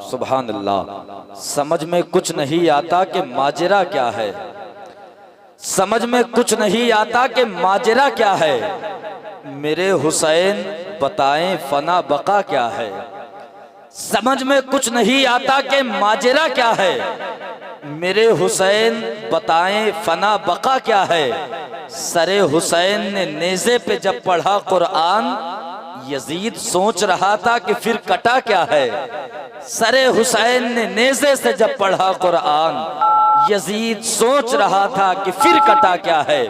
सुभान अल्लाह। समझ में कुछ नहीं आता कि माजरा क्या है, समझ में कुछ नहीं आता कि माजरा क्या है। मेरे हुसैन बताएं फना बका क्या है। समझ में कुछ नहीं आता कि माजरा क्या है। मेरे हुसैन बताएं फना बका क्या है। सरे हुसैन ने नेज़े पे जब पढ़ा कुरान, यजीद सोच रहा था कि फिर कटा क्या है। सरे हुसैन ने नेज़े से जब पढ़ा कुरान, यजीद सोच रहा था कि फिर कटा क्या है।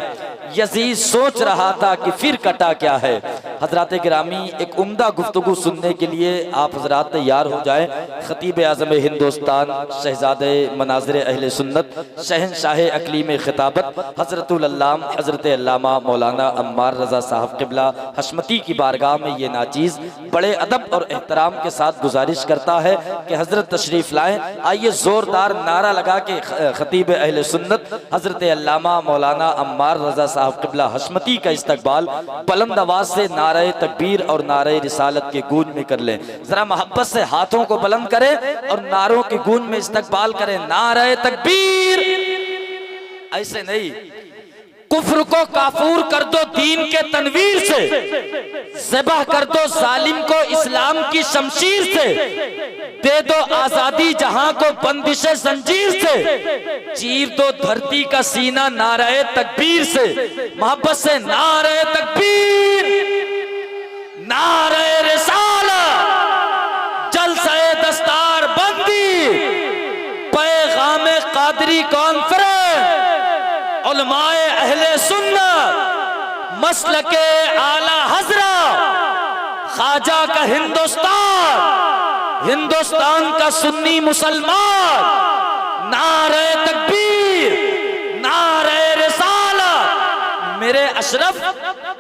यजीद सोच रहा था कि फिर कटा क्या है। हजरात गिरामी, एक उम्दा गुफ्तगू सुनने के लिए आप हजरात तैयार हो जाएं। खतीब आज़म हिंदुस्तान, शहजादे मनाज़िर अहले सुन्नत, शहनशाह अकलीम खिताबत हज़रतुल अल्लाम हज़रत अल्लामा मौलाना अम्मार रज़ा साहब क़िबला हशमती की बारगाह में ये नाचीज़ बड़े अदब और एहतराम के साथ गुजारिश करता है कि हज़रत तशरीफ़ लाएँ। आइए ज़ोरदार नारा लगा के खतीब अहले सुन्नत हज़रत अल्लामा मौलाना अम्मार रज़ा साहब क़िबला हशमती का इस्तकबाल बुलंद आवाज़ से नारे तकबीर और नारे रिसालत के गूंज में कर लें। जरा मोहब्बत से हाथों को बुलंद करें और नारों की गूंज में इस्तकबाल करें। नारे तकबीर, ऐसे नहीं। कुफ्र को काफूर कर दो दीन के तनवीर से, ज़िबह कर दो जालिम को इस्लाम की शमशीर से, दे दो आजादी जहां को बंदिशे जंजीर से, चीर दो धरती का सीना नारे तकबीर से। मोहब्बत से नारे तकबीर, नारे रिसालत, जलसे दस्तार बंदी, पैगामे कादरी कॉन्फ्रेंस, उलमाए अहले सुन्नत, मसलके आला हजरा, ख्वाजा का हिंदुस्तान, हिंदुस्तान का सुन्नी मुसलमान। नारे तकबीर, नारे रिसालत। मेरे अशरफ,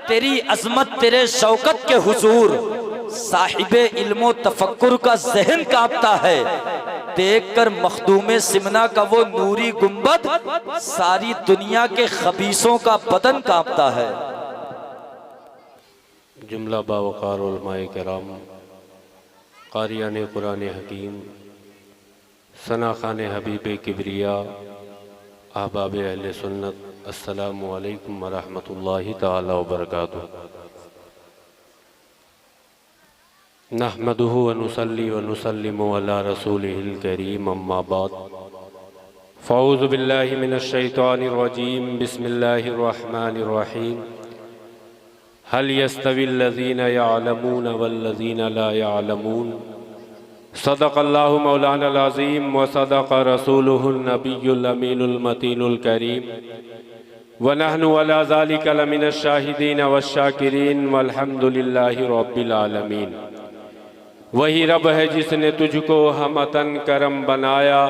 तेरी अजमत तेरे शौकत के हुजूर साहिबे इल्मो तफक्कुर का जहन कांपता है। देखकर मखदूमे सिमना का वो नूरी गुंबद सारी दुनिया के खबीसों का बदन कांपता है। जुमला बावकार उलमाए किराम, क़ारियाने कुरान हकीम, सना खान हबीब किबरिया, अहबाब अहले सुन्नत, अस्सलामु अलैकुम व रहमतुल्लाहि तआला व बरकातुहू। नहमदुहु व नुसल्ली व नुसल्लिमु अला रसूलिहिल करीम, अम्मा बाद। फ़ऊज़ु बिल्लाहि मिनश शैतानिर रजीम, बिस्मिल्लाहिर रहमानिर रहीम। हल यस्तविल लज़ीना यअलमून वल लज़ीना ला यअलमून। सदक़ल्लाहु मौलानल अज़ीम व सदक़ रसूलुहुन नबियुल अमीनुल मतीनुल करीम। व नहनु अला ज़ालिका लमिनश शाहिदीन वश्शाकिरीन वल्हम्दुलिल्लाहि रब्बिल आलमीन। वही रब है जिसने तुझको हमतन करम बनाया,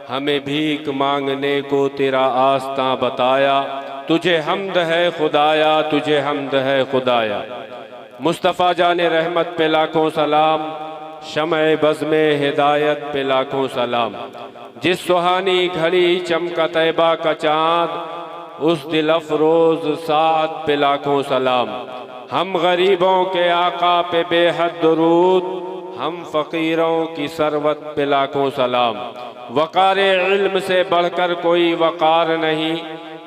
हमें भीख मांगने को तेरा आस्ता बताया। तुझे हम्द है खुदाया, तुझे हम्द है खुदाया। मुस्तफ़ा जाने रहमत पे लाखों सलाम, शमए बज़्मे हिदायत पे लाखों सलाम। जिस सुहानी घड़ी चमका तैबा का चाँद, उस दिल अफरोज साद पे लाखों सलाम। हम गरीबों के आका पे बेहद दुरूद, हम फ़कीरों की सरवत पे लाखों सलाम। वक़ार इल्म से बढ़कर कोई वक़ार नहीं,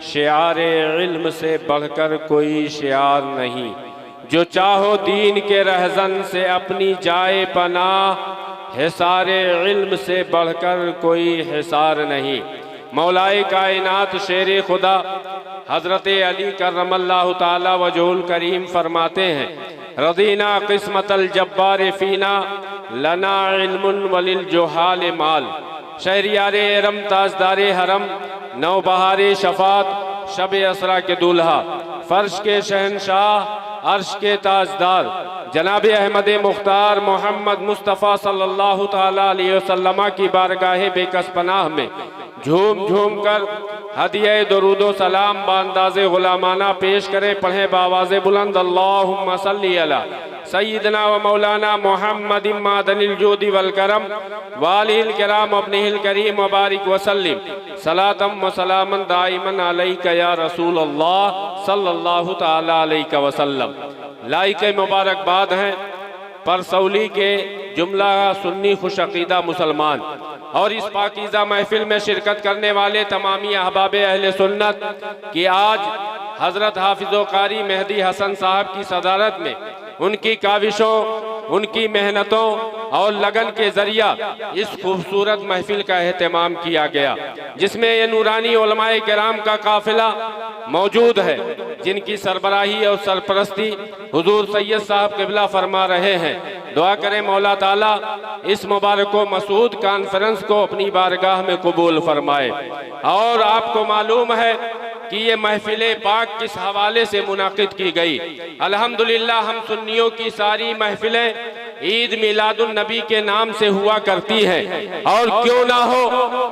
शियार इल्म से बढ़कर कोई शियार नहीं। जो चाहो दीन के रहज़न से अपनी जाए पनाह, हिसारे इल्म से बढ़कर कोई हिसार नहीं। मौलाए कायनात शेर खुदा हज़रत अली करमल्लाहु ताला वजहुल करीम फरमाते हैं, रदीना किस्मतल जब्बार फीना, लना इल्मुन वलिल जुहाल माल। शहरियारे एरम, ताजदारे हरम, नौबहारे शफात, शब असरा के दूल्हा, फर्श के शहनशाह, अर्श के ताजदार, जनाब अहमद मुख्तार मोहम्मद मुस्तफ़ा सल्लल्लाहु ताला अलैहि वसल्लम की बारगाह बेकस पनाह में झूम झूम कर हदिया दरूदो सलाम बांदाज़े गुलामाना पेश करें। पढ़ें बावाज़े बुलंद, अल्लाहुम्मा सल्ली अला सय्यिदना व मौलाना मोहम्मद मादनिल जोदी वल करम वालिहिल किराम अपनिहिल करीम व बारिक वसल्लिम सलातम व सलामन दाइमन अलैका या रसूल अल्लाह सल्लल्लाहु ताला अलैहि वसल्लम। लाइक मुबारकबाद हैं परसौली के जुमला सुन्नी खुशअक़ीदा मुसलमान और इस पाकीज़ा महफिल में शिरकत करने वाले तमामी अहबाब अहले सुन्नत कि आज हज़रत हाफिज़ो कारी मेहदी हसन साहब की सदारत में उनकी काविशों, उनकी मेहनतों और लगन के जरिया इस खूबसूरत महफिल का एहतमाम किया गया, जिसमें ये नूरानी उलमाए किराम का काफिला मौजूद है, जिनकी सरबराही और सरपरस्ती हुजूर सैयद साहब क़िबला फरमा रहे हैं। दुआ करें मौला ताला इस मुबारक मसूद कॉन्फ्रेंस को अपनी बारगाह में कबूल फरमाए। और आपको मालूम है कि ये महफिल पाक किस हवाले से मुनाकिद की गई। अल्हम्दुलिल्लाह हम सुन्नियों की सारी महफिलें ईद मिलादुन नबी के नाम से हुआ करती है, और क्यों ना हो,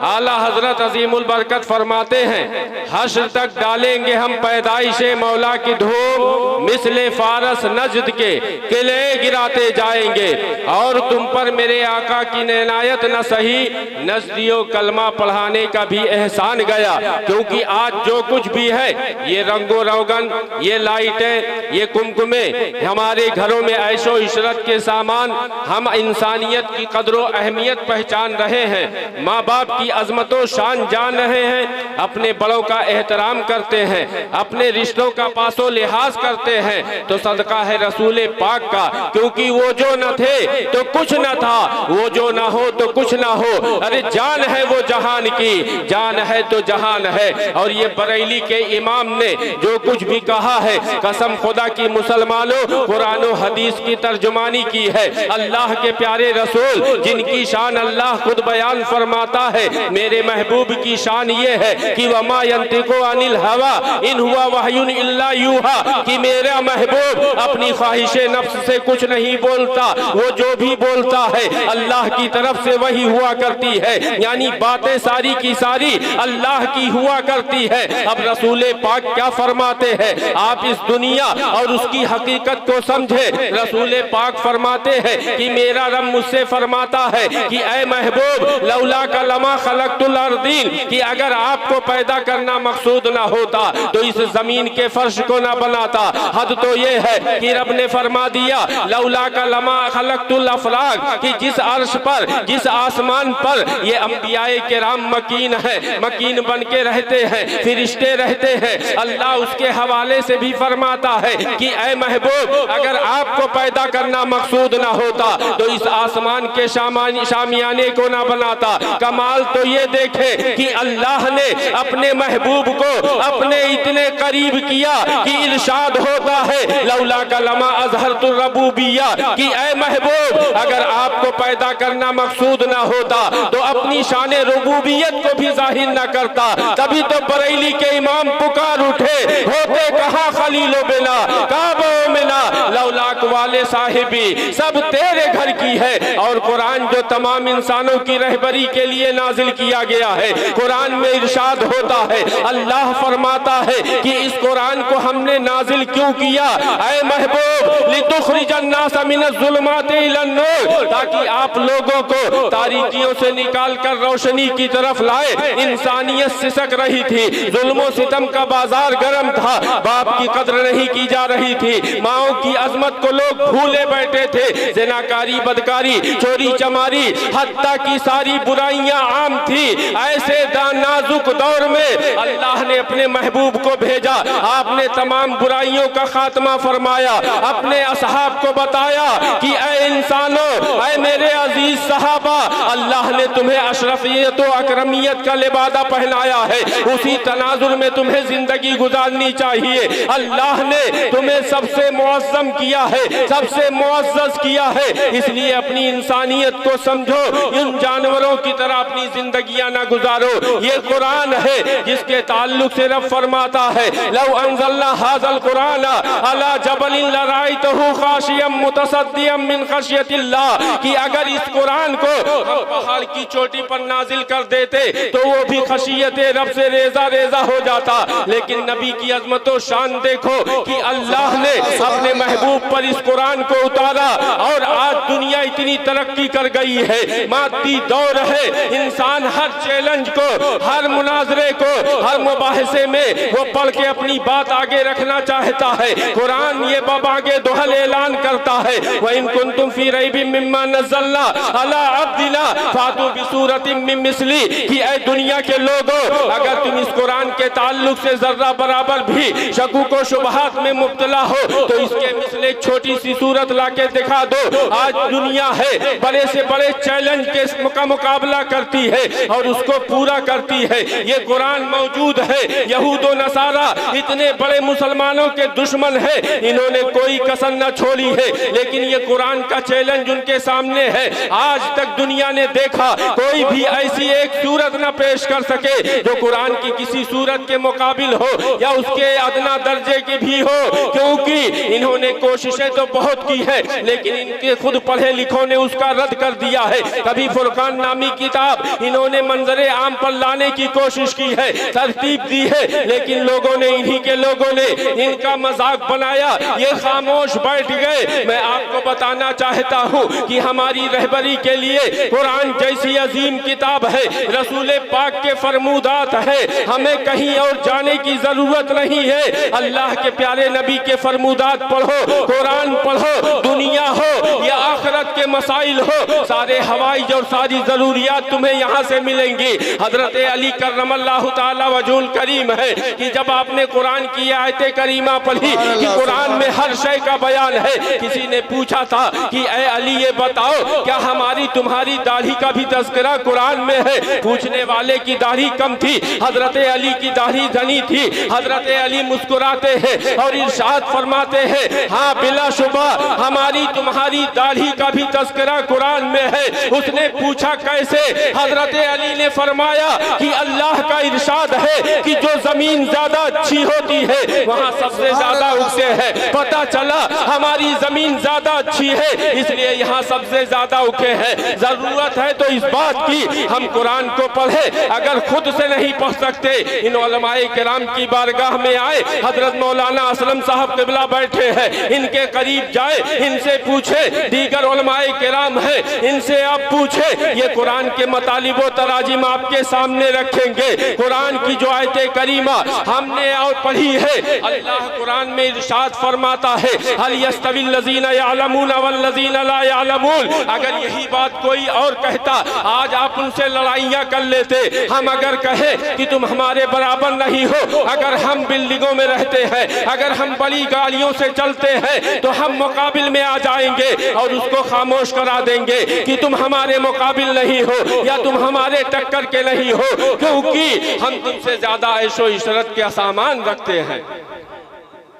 आला हजरत अजीमुल बरकत फरमाते हैं हश्र तक डालेंगे हम पैदाइशे मौला की धूम, मिसले फारस नजद के किले गिराते जाएंगे, और तुम पर मेरे आका की नेनायत न सही नजदियों कलमा पढ़ाने का भी एहसान गया। क्योंकि आज जो कुछ भी है, ये रंगो रोगन, ये लाइटें, ये कुमकुमे हमारे घरों में ऐशो इशरत के सामान, हम इंसानियत की कदरो अहमियत पहचान रहे हैं, माँ बाप की अजमतों शान जान रहे हैं, अपने बड़ों का एहतराम करते हैं, अपने रिश्तों का पासो लिहाज करते हैं, तो सदका है रसूल पाक का। क्योंकि वो जो न थे तो कुछ न था, वो जो ना हो तो कुछ ना हो। अरे जान है वो जहान की, जान है तो जहान है। और ये बरेली के इमाम ने जो कुछ भी कहा है, कसम खुदा की मुसलमानों, कुरान और हदीस की तर्जुमानी की है। अल्लाह के प्यारे रसूल जिनकी शान अल्लाह खुद बयान फरमाता है, मेरे महबूब की शान ये है कि वमा यंतिको अनिल हवा इन हुआ वहयुन इल्ला यूहा, कि मेरा महबूब अपनी ख्वाहिशे नफ्स से कुछ नहीं बोलता, वो जो भी बोलता है अल्लाह की तरफ से वही हुआ करती है। यानी बातें सारी की सारी अल्लाह की हुआ करती है। अब रसूल पाक क्या फरमाते हैं, आप इस दुनिया और उसकी हकीकत को समझे। रसूल पाक फरमाते हैं कि मेरा रब मुझसे फरमाता है कि ऐ महबूब लौला का लमा खलकतुल अर्दीन, कि अगर आपको पैदा करना मकसूद ना होता तो इस जमीन के फर्श को ना बनाता। हद तो ये है कि रब ने फरमा दिया लौला का लमा खलकतुल अफलाक, कि जिस अर्श पर, जिस आसमान पर ये अंबियाए किराम मकीन है, मकीन बन के रहते हैं, फिरिश्ते रहते हैं, अल्लाह उसके हवाले से भी फरमाता है कि ऐ महबूब अगर आपको पैदा करना मकसूद ना होता तो इस आसमान के शामियाने को ना बनाता। कमाल तो ये देखे कि अल्लाह ने अपने महबूब को अपने इतने करीब किया कि इरशाद होता है लौला का लमा अज़हरतुर रबूबिय्या, कि ऐ महबूब अगर आपको पैदा करना मकसूद ना होता तो अपनी शान रुबूबियत को भी जाहिर ना करता। तभी तो बरेली के इमाम पुकार उठे, होते कहाँ खलीलो बिना काबो मिना लौलाक वाले साहिबी, सब तेरे घर की है। और कुरान जो तमाम इंसानों की रहबरी के लिए नाजिल किया गया है, कुरान में इरशाद होता है, अल्लाह फरमाता है कि इस कुरान को हमने नाजिल क्यों किया, ऐ महबूब लितुखरिजन नास मिनज़्ज़ुलुमाति इलन नूर, ताकि आप लोगों को तारीकियों से निकाल कर रोशनी की तरफ लाए। इंसानियत सिसक रही थी, जुल्मो सितम का बाजार गर्म था, बाप की कद्र नहीं की जा रही थी, माओ की अजमत को लोग भूले बैठे थे, ज़िनाकारी, बदकारी, चोरी चमारी, हत्ता की सारी बुराइयां आम थी। ऐसे नाजुक दौर में अल्लाह ने अपने महबूब को भेजा, आपने तमाम बुराइयों का खात्मा फरमाया, अपने असहाब को बताया कि ऐ इंसानों, ऐ मेरे अजीज सहाबा, अल्लाह ने तुम्हें अशरफियत और अकरमियत का लिबादा पहनाया है, उसी तनाजुर में तुम्हें जिंदगी गुजारनी चाहिए। अल्लाह ने तुम्हें सबसे मुअज़्ज़म किया है, सबसे मुअज़्ज़ज़ किया है, इसलिए अपनी इंसानियत को समझो, इन जानवरों की तरह अपनी जिंदगियां ना गुजारो। ये कुरान है जिसके ताल्लुक से रब फरमाता है लौ अंज़लना हाज़ल कुरान अला जबलिन लराइतहु खाशियम मुतसद्दियम मिन खशियतिल्लाह, कि अगर इस कुरान को हम पहाड़ की चोटी पर नाजिल कर देते तो वो भी खशियत रब से रेजा रेजा हो जाता। लेकिन नबी की अजमत और शान देखो कि अल्लाह ने अपने महबूब पर इस कुरान को उतारा, और आज दुनिया इतनी तरक्की कर गई है, मादी दौर है, इंसान हर चैलेंज को, हर मुनाजरे को, हर मुबाहिसे में वो पढ़ के अपनी बात आगे रखना चाहता है। कुरान ये आगे दोहल ऐलान करता है, व इन कुंतुम फी रैबिम मिम्मा नज़्ज़लना अला अब्दिना फातू बिसूरतिम मिन मिस्ली, कि ऐ दुनिया के लोगों, अगर तुम इस कुरान के ताल्लुक से जर्रा बराबर भी शकूक व शुबहात में मुब्तला हो तो इसके मिसले एक छोटी सी सूरत लाके दिखा दो। आज दुनिया है बड़े से बड़े चैलेंज के मुकाबला करती है और उसको पूरा करती है। ये कुरान मौजूद है, यहूद व नसारा इतने बड़े मुसलमानों के दुश्मन है, इन्होंने कोई कसर न छोड़ी है, लेकिन ये कुरान का चैलेंज उनके सामने है। आज तक दुनिया ने देखा कोई भी ऐसी एक सूरत न पेश कर सके जो कुरान की किसी सूरत के मुकाबिल हो या उसके अदना दर्जे की भी हो, क्योंकि इन्होंने कोशिशें तो बहुत की है लेकिन इनके खुद पढ़े लिखों ने उसका रद्द कर दिया है। कभी फुरकान नामी किताब इन्होंने मंजरे आम पर लाने की कोशिश की है, तरतीब दी है, लेकिन लोगों ने, इन्हीं के लोगों ने इनका मजाक बनाया, ये खामोश बैठ गए। मैं आपको बताना चाहता हूँ कि हमारी रहबरी के लिए कुरान जैसी अजीम किताब है, रसूल पाक के फरमूदात है, हमें कहीं और जाने की जरूरत नहीं है। अल्लाह के प्यारे नबी के फरमूदात पढ़ो, कुरान पढ़ो, दुनिया हो या आखिरत के मसाइल हो, सारे हवाइज और सारी जरूरियात तुम्हें यहाँ से मिलेंगी। हजरत अली करमल्लाहु ताला वजहुल करीम है कि जब आपने कुरान की आयत करीमा पढ़ी कि कुरान में हर शय का बयान है, किसी ने पूछा था कि ए अली ये बताओ क्या हमारी तुम्हारी दाढ़ी का भी तज़किरा कुरान में है? पूछने वाले की दाढ़ी कम थी, हजरत अली की दाढ़ी घनी थी। हजरत अली मुस्कुराते हैं और इरशाद फरमाते हैं, हाँ बिलाशुबा हमारी तुम्हारी दाढ़ी का भी तज़किरा कुरान में है। उसने पूछा कैसे? हजरत अली ने फरमाया कि अल्लाह का इरशाद है कि जो जमीन ज्यादा अच्छी होती है वहाँ सबसे ज्यादा उगते हैं। पता चला हमारी जमीन ज्यादा अच्छी है इसलिए यहाँ सबसे ज्यादा उगे हैं। जरूरत है तो इस बात की हम कुरान को पढ़े, अगर खुद से नहीं पढ़ सकते इन उलमाए किराम की बारगाह में आए। हजरत मौलाना असलम साहब किबला बैठे हैं, इनके करीब जाए, इनसे पूछे, दीगर उलमाए किराम है इनसे आप पूछे, ये कुरान के मतालिब व तराजिम आपके सामने रखेंगे। कुरान की जो आयत करीमा हमने और पढ़ी है, अल्लाह कुरान में इरशाद फरमाता है, हल यस्तविल लज़ीना यअलमून वल्लज़ीना ला यअलमून। अगर यही बात कोई और कहता आज आप उनसे लड़ाइयाँ कर लेते। हम अगर कहें कि तुम हमारे बराबर नहीं हो, अगर हम बिल्डिंगों में रहते हैं, अगर हम बड़ी गाड़ियों से चलते हैं तो हम मुकाबिल में आ जाएंगे और उसको खामोश करा देंगे कि तुम हमारे मुकाबिल नहीं हो या तुम हमारे टक्कर के नहीं हो, क्योंकि हम तुमसे ज्यादा ऐशो इशरत के सामान रखते हैं।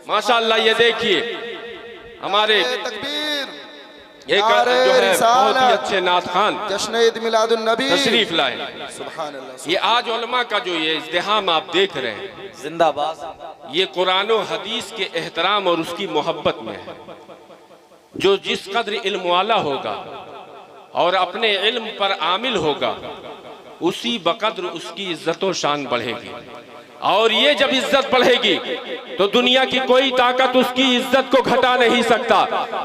माशाअल्लाह ये देखिए हमारे एक जो है बहुत ही अच्छे नात खान जश्न ईद मिलादुन नबी तशरीफ लाए। सुभान अल्लाह। ये आज उलमा का जो ये इज़्दिहाम आप देख रहे हैं, जिंदाबाद, ये कुरान और हदीस के एहतराम और उसकी मोहब्बत में है। जो जिस कद्र इल्म वाला होगा और अपने इल्म पर आमिल होगा उसी बकद्र उसकी इज्जत और शान बढ़ेगी। और ये जब इज्जत बढ़ेगी तो दुनिया की कोई ताकत उसकी इज्जत को घटा नहीं सकता।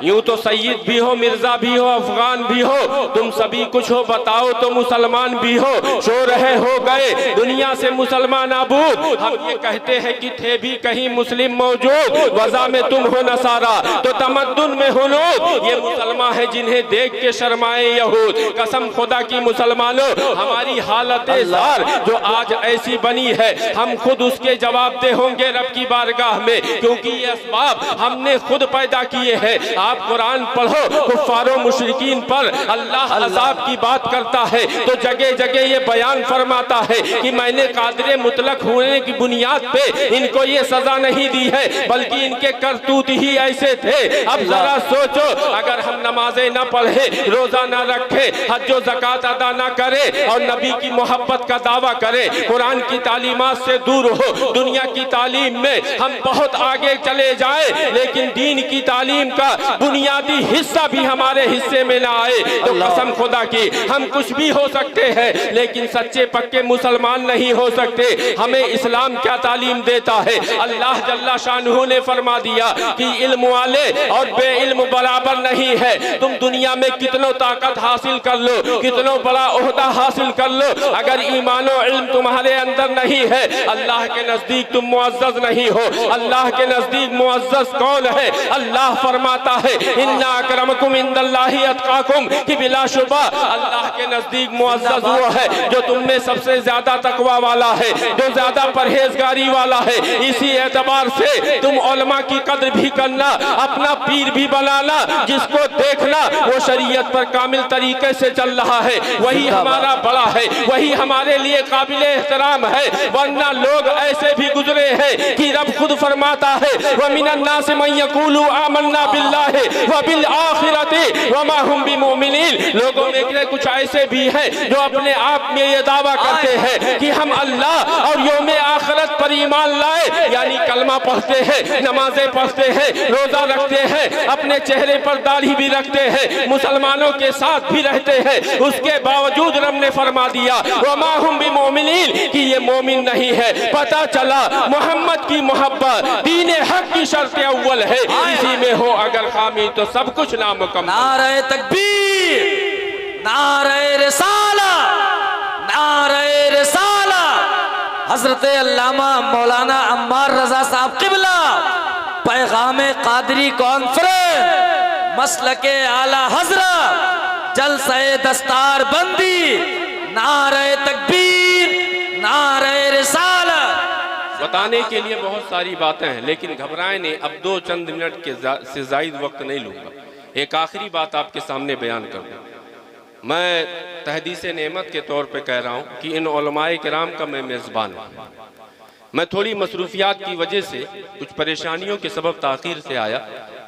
यूं तो सैयद भी हो, मिर्जा भी हो, अफगान भी हो, तुम सभी कुछ हो, बताओ तो मुसलमान भी हो। शो रहे हो गए दुनिया से मुसलमान आबूद। हम ये कहते हैं कि थे भी कहीं मुस्लिम मौजूद, वज़ा में तुम हो नसारा तो तमद्दुन में हो लोग। ये मुसलमान है जिन्हें देख के शर्माए यहूद। कसम खुदा की मुसलमानों, हमारी हालत ज़ार जो आज ऐसी बनी है, हम खुद उसके जवाबदेह होंगे रब की बारगाह में, क्योंकि ये असबाब हमने खुद पैदा किए हैं। आप कुरान पढ़ो, कुफ्फारों मुशरिकीन पर अल्लाह अज़ाब की बात करता है तो जगह जगह ये बयान फरमाता है कि मैंने कादिर मुतलक होने की बुनियाद पे इनको ये सजा नहीं दी है, बल्कि इनके करतूत ही ऐसे थे। अब जरा सोचो, अगर हम नमाजें न पढ़े, रोजा न रखे, हज व ज़कात अदा न करे और नबी की मोहब्बत का दावा करे, कुरान की तालीमात से मंजूर हो। दुनिया की तालीम में हम बहुत आगे चले जाएं, लेकिन दीन की तालीम का बुनियादी हिस्सा भी हमारे हिस्से में ना आए तो कसम खुदा की हम कुछ भी हो सकते हैं, लेकिन सच्चे पक्के मुसलमान नहीं हो सकते। हमें इस्लाम क्या तालीम देता है? अल्लाह जल्ला शानहू ने फरमा दिया कि इल्म वाले और बेइल्म बराबर नहीं है। तुम दुनिया में कितनो ताकत हासिल कर लो, कितनो बड़ा ओहदा हासिल कर लो, अगर ईमान और इल्म तुम्हारे अंदर नहीं है, अल्लाह के नजदीक तुम मुअज़्ज़ज़ नहीं हो। अल्लाह के नजदीक मुअज़्ज़ज़ कौन है? अल्लाह फरमाता है इन्ना अकरमकुम इंदल्लाहि अतकाकुम, कि बिलाशुबा अल्लाह के नजदीक मुअज़्ज़ज़ वो है जो तुम में सबसे ज्यादा तकवा वाला है, जो ज्यादा परहेजगारी वाला है। इसी एतबार से तुम उलमा की कद्र भी करना, अपना पीर भी बनाना, जिसको देखना वो शरीयत पर कामिल तरीके से चल रहा है, वही हमारा बड़ा है, वही हमारे लिए काबिल एहतराम है। वरना लोग ऐसे भी गुजरे हैं कि रब खुद फरमाता है व मिनन नास मन यक़ूलु आमन्ना बिल्लाहि व बिल आखिरति व मा हुम बिमुमिनीन। लोगों में कुछ ऐसे भी हैं जो अपने आप में ये दावा करते हैं कि हम अल्लाह और यौमे आखिरत पर ईमान लाए, यानी कलमा पढ़ते हैं, नमाजें पढ़ते हैं, रोजा रखते हैं, अपने चेहरे पर दाढ़ी भी रखते हैं, मुसलमानों के साथ भी रहते हैं। उसके बावजूद रब ने फरमा दिया व मा हुम बिमुमिनीन कि ये मोमिन नहीं है। पता चला मोहम्मद की मोहब्बत दीन हक की शर्त अव्वल है, इसी में हो अगर खामी तो सब कुछ नामुकम्मल। नारे तकबीर, नारे रिसाला, नारे रिसाला। हजरत अल्लामा मौलाना अम्मार रजा साहब किबला पैगामे कादरी कॉन्फ्रेंस मसलके आला हजरत जलसे दस्तार बंदी, नारे तकबीर, नारे रिसाला। बताने के लिए बहुत सारी बातें हैं, लेकिन घबराए नहीं, अब दो चंद मिनट के से जायद वक्त नहीं लूँगा। एक आखिरी बात आपके सामने बयान कर दूँ। मैं तहदीस नेमत के तौर पे कह रहा हूँ कि इन उलमाए किराम का मैं मेज़बान हूँ। मैं थोड़ी मसरूफियात की वजह से, कुछ परेशानियों के सबब ताख़ीर से आया,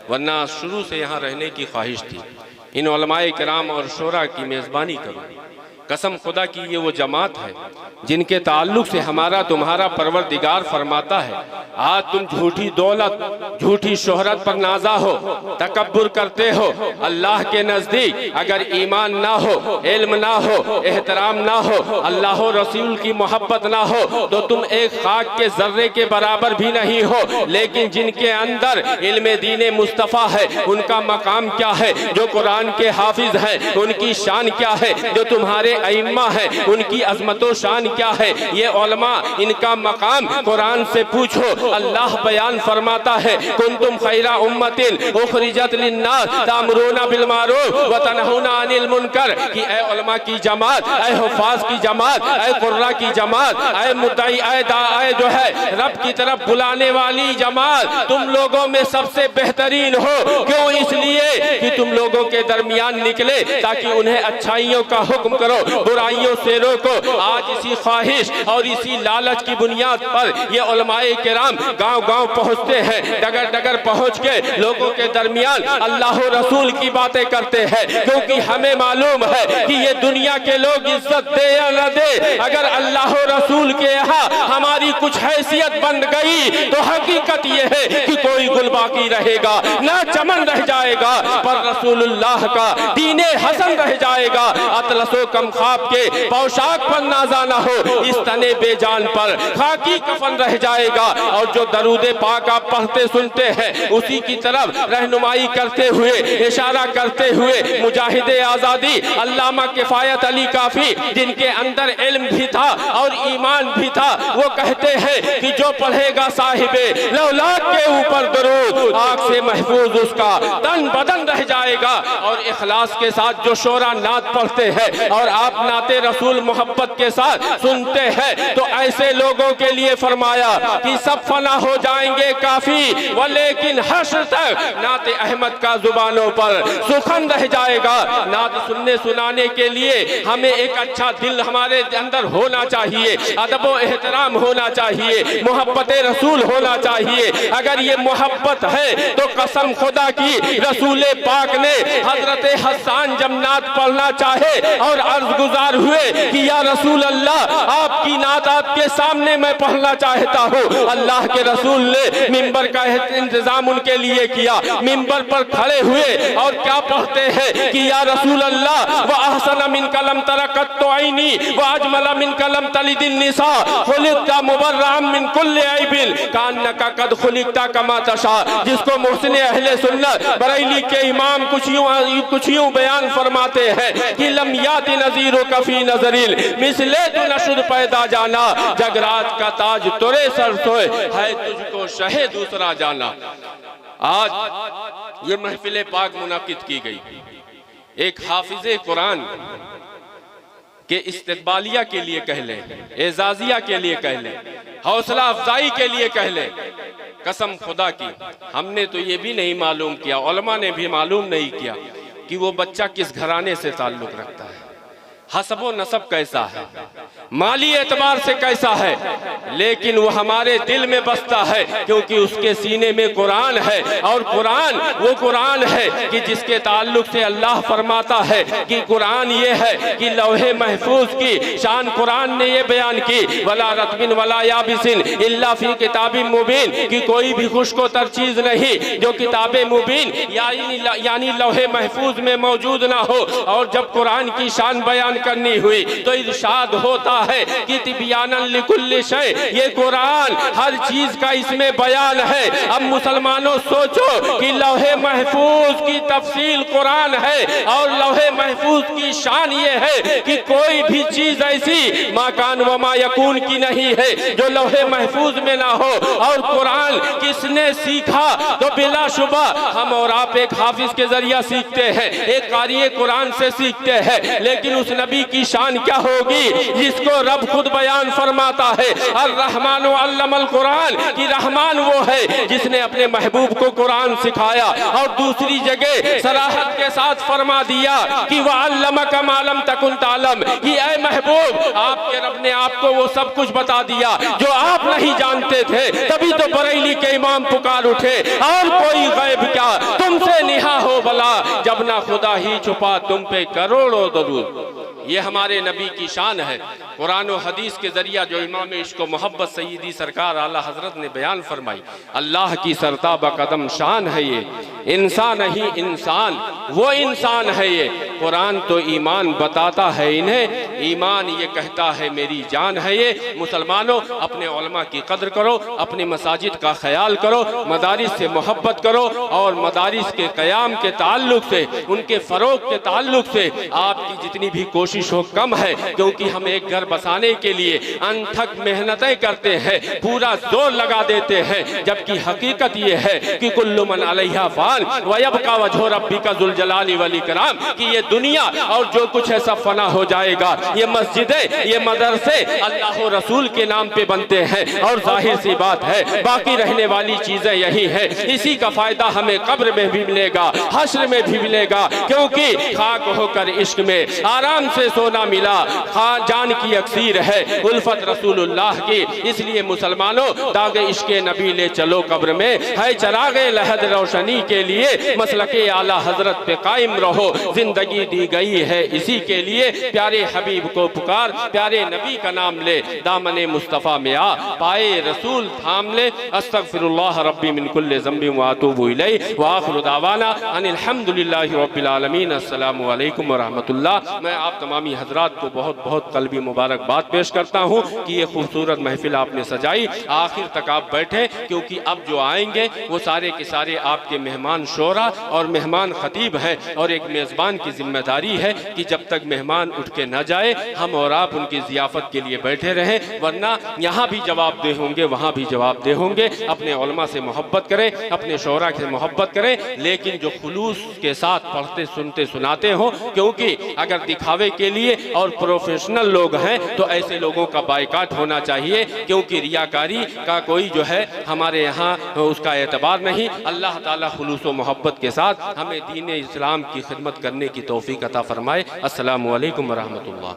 वरना शुरू से यहाँ रहने की ख्वाहिश थी। इन उलमाए किराम और शोरा की मेज़बानी करूँ। कसम खुदा की ये वो जमात है जिनके ताल्लुक से हमारा तुम्हारा परवरदिगार फरमाता है आज तुम झूठी दौलत, झूठी शोहरत पर नाजा हो, तकब्बुर करते हो। अल्लाह के नज़दीक अगर ईमान ना हो, इल्म ना हो, एहतराम ना हो, अल्लाह और रसूल की मोहब्बत ना हो, तो तुम एक खाक के जर्रे के बराबर भी नहीं हो। लेकिन जिनके अंदर इल्म दीन मुस्तफ़ा है, उनका मकाम क्या है? जो कुरान के हाफिज हैं उनकी शान क्या है? जो तुम्हारे अइम्मा है उनकी अज़मतो शान क्या है? ये उलमा, इनका मकाम कुरान से पूछो। अल्लाह बयान फरमाता है कुंतुम खैरा उम्मतिन उखरिजत लिन्नास तामुरूना बिल मारूफ व तनहूना अनिल मुनकर, कि ऐ उलमा की जमात, ऐ हुफ़ाज़ की जमात, ऐ कुर्रा की जमात, ऐ मुद्दई, ऐ जो है रब की तरफ बुलाने वाली जमात, तुम लोगों में सबसे बेहतरीन हो। क्यों? इसलिए कि तुम लोगों के दरमियान निकले ताकि उन्हें अच्छाइयों का हुक्म करो, बुराइयों से रोको। आज इसी ख्वाहिश और इसी लालच की बुनियाद पर ये उलमाए किराम गांव-गांव पहुंचते हैं, डगर डगर पहुंच के लोगों के दरमियान अल्लाह और रसूल की बातें करते हैं, क्योंकि हमें मालूम है कि ये दुनिया के लोग इज्जत दे या न दे, अगर अल्लाह और रसूल के यहाँ हमारी कुछ हैसियत बन गई तो हकीकत ये है कि कोई गुल बाकी रहेगा ना, चमन रह जाएगा, पर रसूलुल्लाह का दीने हसन रह जाएगा। अतलसो कम ख्वाब के पोशाक पर नाजा ना हो, इस तने बेजान पर खाकी कफन रह जाएगा। और जो दरूदे पाक आप पढ़ते सुनते हैं उसी की तरफ रहनुमाई करते हुए, इशारा करते हुए मुजाहिदे आज़ादी अल्लामा किफ़ायत अली काफ़ी, जिनके अंदर इल्म भी था और ईमान भी था, वो कहते हैं कि जो पढ़ेगा साहिबे लौलाद के ऊपर दरूद, आग से महफूज उसका तन बदन रह जाएगा। और इखलास के साथ जो शोरा नात पढ़ते हैं और आप नाते रसूल मोहब्बत के साथ सुनते हैं, तो ऐसे लोगों के लिए फरमाया कि सब फना हो जाएंगे काफी, व लेकिन हश्र तक नाते अहमद का जुबानों पर सुखन रह जाएगा। नात सुनने सुनाने के लिए हमें एक अच्छा दिल हमारे अंदर होना चाहिए, अदब व एहतराम होना चाहिए, मोहब्बत रसूल होना चाहिए। अगर ये मोहब्बत है तो कसम खुदा की रसूल पाक ने हजरत हसन जब नात पढ़ना चाहे और अर्ज गुजार हुए कि या रसूल अल्लाह, आपकी नात आपके सामने मैं पढ़ना चाहता हूँ। अल्लाह के रसूल ने मिंबर का इंतजाम उनके लिए किया, मिंबर पर खड़े हुए और क्या पढ़ते हैं कि या रसूल अल्लाह, व अहसन मिन कलम तरकत तो आईनी व अजमल मिन कलम तलिदिन निसा खुलिकता मुबर्रअम मिन कुल्लि ऐबिन कान्नका कद खुलिकता कमा तशा। जिसको मुहसिन अहले सुन्नत बरेली के इमाम कुछ यूं बयान फरमाते हैं कि लम याति नज़ीरो कफी नजरिल मिसले तू नशुद पैदा जाना, जगरात का ताज तुरे सर सोए है तुझको शहे दूसरा जाना। आज ये महफिल पाक मुनाकिद की गई एक हाफिज़े कुरान के इस्तिक़बालिया के लिए कह लें, एजाजिया के लिए कह लें, हौसला अफजाई के लिए कह लें। कसम खुदा की हमने तो ये भी नहीं मालूम किया, उलमा ने भी मालूम नहीं किया कि वो बच्चा किस घराने से ताल्लुक रखता है, हसबो नसब कैसा है, माली एतबार से कैसा है, लेकिन वो हमारे दिल में बसता है क्योंकि उसके सीने में कुरान है। और कुरान वो कुरान है कि जिसके ताल्लुक से अल्लाह फरमाता है कि कुरान ये है कि लौहे महफूज की शान कुरान ने ये बयान की, वला रतबिन वला याबिसिन इल्ला फी किताबिन मुबीन, कि कोई भी खुश्को-तर चीज नहीं जो किताब मुबीन यानी लौहे महफूज में मौजूद ना हो। और जब कुरान की शान बयान करनी हुई तो इरशाद होता है कि तिबियानन लिकुल्लि शै, ये कुरान हर चीज का इसमें बयान है। अब मुसलमानों सोचो कि लौहे महफूज की तफसील कुरान है और लौहे महफूज की शान ये है कि कोई भी चीज ऐसी माकान व मा यकून की नहीं है जो लौहे महफूज में ना हो। और कुरान किसने सीखा तो बिलाशुबा हम और आप एक हाफिज के जरिया सीखते हैं, एक कारी कुरान से सीखते हैं, लेकिन उस नबी की शान क्या होगी जिसको रब खुद बयान फरमाता है अर्रहमान अल्लमल कुरान, कि रहमान वो है जिसने अपने महबूब को कुरान सिखाया। और दूसरी जगह सराहत के साथ फरमा दिया कि वह अल्लमका मा लम तकुन तालम, कि ऐ महबूब आपके रब ने आपको वो सब कुछ बता दिया जो आप नहीं जानते थे। तभी तो बरेली के इमाम पुकार उठे और कोई गैब क्या तुमसे निहा हो भला, जब ना खुदा ही छुपा तुम पे करोड़ों दरूद। ये हमारे नबी की शान है। कुरान और हदीस के जरिया जो इमाम इश्क व मोहब्बत सैयदी सरकार आला हजरत ने बयान फरमाई, अल्लाह की सरताबा कदम शान है ये, इंसान नहीं इंसान वो इंसान है ये। कुरान तो ईमान बताता है इन्हें, ईमान ये कहता है मेरी जान है ये। मुसलमानों अपने उलमा की कदर करो, अपने मसाजिद का ख्याल करो, मदारिस से मोहब्बत करो और मदारिस के क़याम के ताल्लुक से, उनके फ़रोग़ के ताल्लुक से आपकी जितनी भी कोशिश हो कम है, क्योंकि हम एक घर बसाने के लिए अनथक मेहनतें करते हैं, पूरा जोर लगा देते हैं, जबकि हकीकत ये है कि कुल्लु मन अलैहा फ़ान व यबका वजहु रब्बिका ज़ुल जलाली वल इकराम, कि ये दुनिया और जो कुछ है सब फना हो जाएगा। ये मस्जिदें, ये मदरसे अल्लाह और रसूल के नाम पे बनते हैं और जाहिर सी बात है बाकी रहने वाली चीजें यही है। इसी का फायदा हमें कब्र में भी मिलेगा, हश्र में भी मिलेगा, क्योंकि खाक होकर इश्क में आराम से सोना मिला, जान की अक्सीर है उल्फत रसूलुल्लाह की। इसलिए मुसलमानों दागे इश्क नबी ले चलो कब्र में, है चरागे लहद रोशनी के लिए मसलके आला हजरत पे कायम रहो, जिंदगी दी गई है इसी के लिए। प्यारे हबीब को पुकार, प्यारे नबी का नाम ले, दामने मुस्तफ़ा में आ, पाए रसूल थाम ले। अस्तगफिरुल्लाह रब्बी मिन कुल्लि ज़ंबि व अतूबु इलैहि व आखिरु दावाना अनिल हम्दुलिल्लाहि रब्बिल आलमीन। अस्सलामु अलैकुम व रहमतुल्लाह। मैं आप तमामी हजरात को बहुत बहुत कल्बी मुबारकबाद पेश करता हूँ कि ये खूबसूरत महफिल आपने सजाई, आखिर तक आप बैठे, क्योंकि अब जो आएंगे वो सारे के सारे आपके मेहमान शोरा और मेहमान खतीब हैं, और एक मेज़बान की जिम्मेदारी है कि जब तक मेहमान उठ के न जाए हम और आप उनकी ज़ियाफ़त के लिए बैठे रहें, वरना यहाँ भी जवाब दे होंगे वहाँ भी जवाब दे होंगे। अपने उलमा से मोहब्बत करें, अपने शोरा से मोहब्बत करें, लेकिन जो खुलूस के साथ पढ़ते सुनते सुनाते हो, क्योंकि अगर दिखावे के लिए और प्रोफेशनल लोग हैं तो ऐसे लोगों का बायकाट होना चाहिए, क्योंकि रियाकारी का कोई जो है हमारे यहाँ उसका एतबार नहीं। अल्लाह ताला खुलूस व मोहब्बत के साथ हमें दीन इस्लाम की खिदमत करने की तौफीक अता फरमाए। अस्सलामु अलैकुम व रहमतुल्लाह।